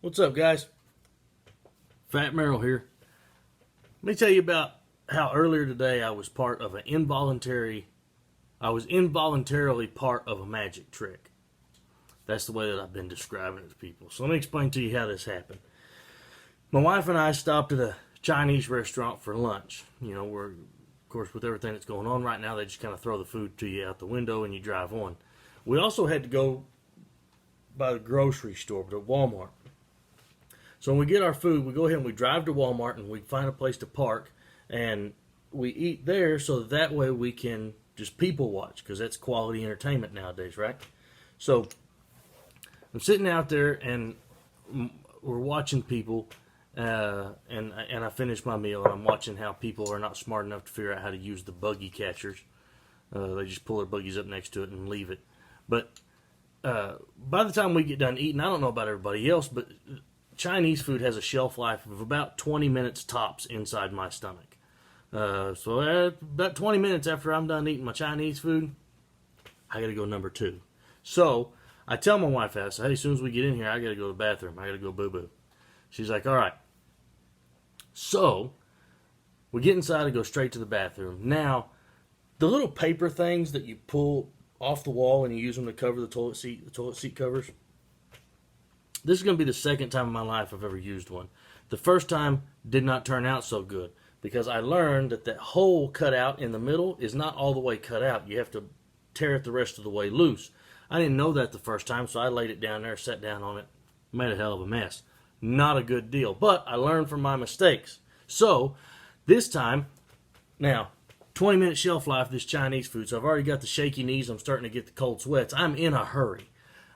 What's up, guys? Fatt Merrell here. Let me tell you about how earlier today I was involuntarily part of a magic trick. That's the way that I've been describing it to people. So let me explain to you how this happened. My wife and I stopped at a Chinese restaurant for lunch. You know, of course, with everything that's going on right now, they just kind of throw the food to you out the window and you drive on. We also had to go by the grocery store, to Walmart. So when we get our food, we go ahead and we drive to Walmart and we find a place to park and we eat there so that way we can just people watch, because that's quality entertainment nowadays, right? So I'm sitting out there and we're watching people and I finish my meal and I'm watching how people are not smart enough to figure out how to use the buggy catchers. They just pull their buggies up next to it and leave it. But by the time we get done eating, I don't know about everybody else, but Chinese food has a shelf life of about 20 minutes tops inside my stomach. So about 20 minutes after I'm done eating my Chinese food, I got to go number 2. So I tell my wife, I say, hey, as soon as we get in here, I got to go to the bathroom. I got to go boo-boo. She's like, all right. So we get inside and go straight to the bathroom. Now, the little paper things that you pull off the wall and you use them to cover the toilet seat covers, this is going to be the second time in my life I've ever used one. The first time did not turn out so good because I learned that that hole cut out in the middle is not all the way cut out. You have to tear it the rest of the way loose. I didn't know that the first time, so I laid it down there, sat down on it, made a hell of a mess. Not a good deal, but I learned from my mistakes. So this time, now, 20-minute shelf life, this Chinese food, so I've already got the shaky knees, I'm starting to get the cold sweats. I'm in a hurry.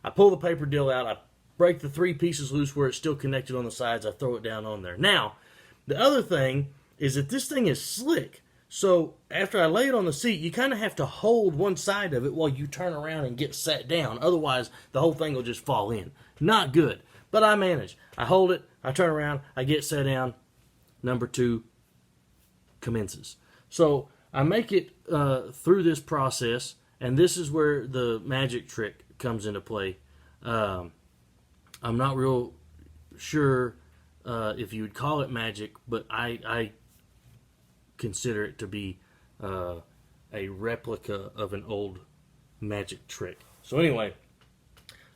I pull the paper deal out, I break the 3 pieces loose where it's still connected on the sides. I throw it down on there. Now, the other thing is that this thing is slick. So after I lay it on the seat, you kind of have to hold one side of it while you turn around and get sat down. Otherwise, the whole thing will just fall in. Not good. But I manage. I hold it. I turn around. I get sat down. Number 2 commences. So I make it through this process, and this is where the magic trick comes into play. I'm not real sure if you would call it magic, but I consider it to be a replica of an old magic trick. So anyway,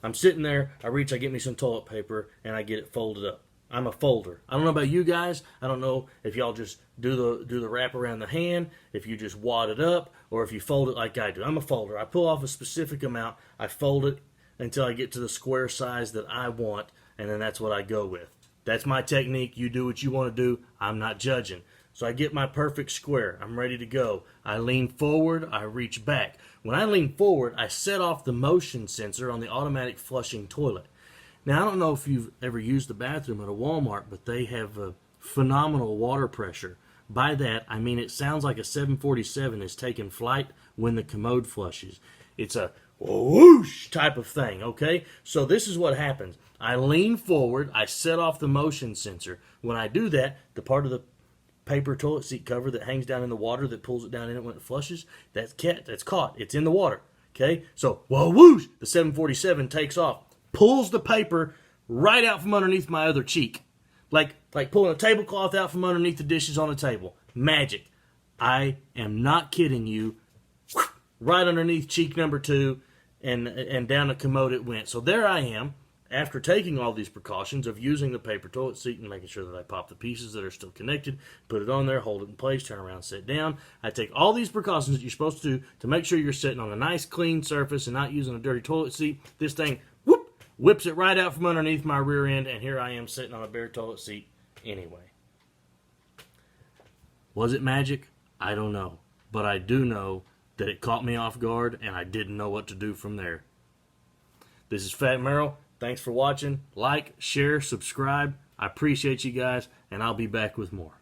I'm sitting there, I get me some toilet paper, and I get it folded up. I'm a folder. I don't know about you guys. I don't know if y'all just do the wrap around the hand, if you just wad it up, or if you fold it like I do. I'm a folder. I pull off a specific amount, I fold it until I get to the square size that I want, and then that's what I go with. That's my technique. You do what you want to do. I'm not judging. So I get my perfect square. I'm ready to go. I lean forward. I reach back. When I lean forward, I set off the motion sensor on the automatic flushing toilet. Now, I don't know if you've ever used the bathroom at a Walmart, but they have a phenomenal water pressure. By that, I mean it sounds like a 747 is taking flight when the commode flushes. It's a whoosh type of thing, okay? So this is what happens. I lean forward, I set off the motion sensor. When I do that, the part of the paper toilet seat cover that hangs down in the water that pulls it down in it when it flushes, that's caught. It's in the water, okay? So, whoosh, the 747 takes off, pulls the paper right out from underneath my other cheek. Like pulling a tablecloth out from underneath the dishes on the table. Magic. I am not kidding you. Right underneath cheek number 2, and down the commode it went. So there I am, after taking all these precautions of using the paper toilet seat and making sure that I pop the pieces that are still connected, put it on there, hold it in place, turn around, sit down. I take all these precautions that you're supposed to do to make sure you're sitting on a nice clean surface and not using a dirty toilet seat. This thing, whips it right out from underneath my rear end, and here I am sitting on a bare toilet seat anyway. Was it magic? I don't know. But I do know that it caught me off guard, and I didn't know what to do from there. This is Fatt Merrell. Thanks for watching. Like, share, subscribe. I appreciate you guys, and I'll be back with more.